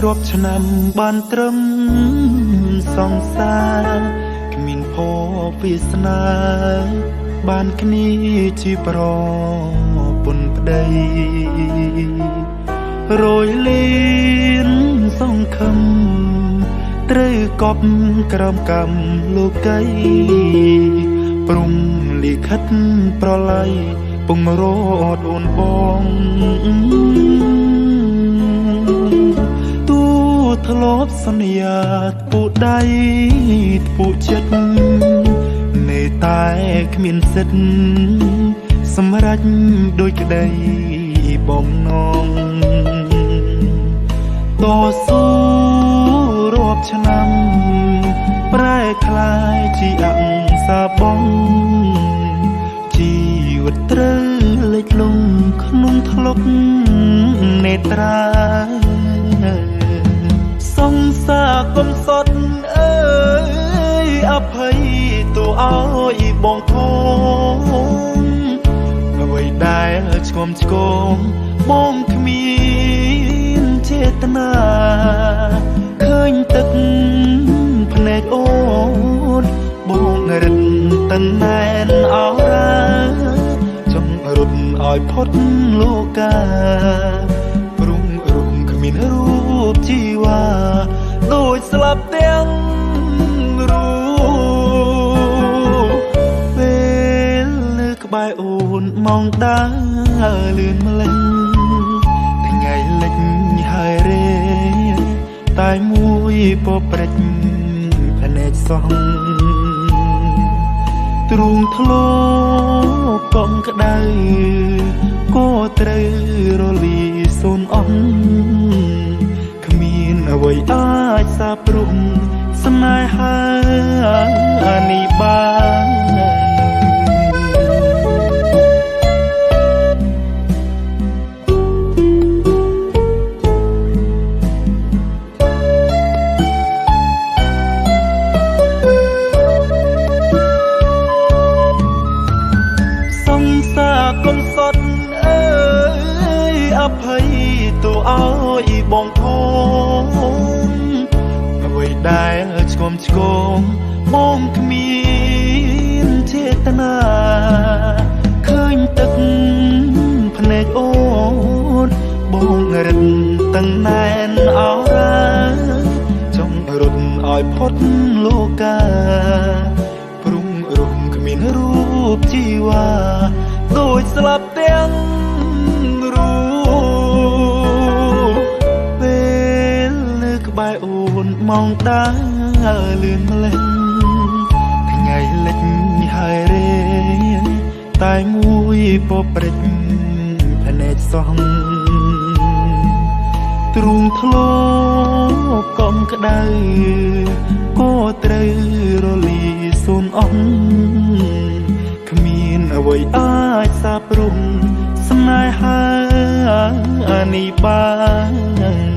រាប់ឆ្នាំបានត្រឹមសង្សារគ្មានភ័ព្វវាសនាបានគ្នាជាប្រពន្ធប្តីរយលៀនសង្ឃឹមត្រូវកប់ក្រោមកម្មលោកីព្រំលិខិតប្រឡ័យពងរត់អូនបងធ្លាប់សន្យាពូដៃពូចិត្តនៅតែគ្មានសិទ្ធសម្រេចដោយក្តីបំណងតស៊ូរាប់ឆ្នាំប្រែคล้ายជាអង្សាបងជីវិតត្រូវលេចលងក្នុងថ្លុកនេត្រាសង្សារកំសត់អើយអភ័យទូឲ្យបងធំអ្វីដែលឆ្គំឆ្គងបងគ្មានចេតនាឃើញទឹកភ្នែកអូនបងរឹតតណែនអរ៉ាចង់រត់ឲ្យផុតលោកាព្រំរុំគ្មានរូបជីវ៉ាដូចស្លាប់ទាំងរូបពេលលើក្បែរអូនមองដើរលឿនម្លេះថ្ងៃលិចហើយរេតែមួយពព្រិចភ្នែកសោះទ្រូងធ្លោកងក្ដៅក៏ត្រូវរលីសូនអស់គ្មានអ្វីអាចសាបព្រំស្នេហានេះបានសង្សារកំសត់អើយអភ័យទូឲ្យបងធំអ្វីដែលឆ្គំឆ្គងបងគ្មានចេតនាឃើញទឹកភ្នែកអូនបងរឹតតណែនអរ៉ាចង់រត់ឲ្យផុតលោកាព្រំរុំគ្មានរូបជីវ៉ាដូចស្លាប់ទាំងរូបពេលលើក្បែរអូនមองដើរលឿនម្លេះថ្ងៃលិចហើយរេតែមួយពព្រិចភ្នែកសោះទ្រូងធ្លោកំក្ដៅក៏ត្រូវរលីសូនអស់គ្មានអ្វីអាចសាបព្រំស្នេហានេះបាន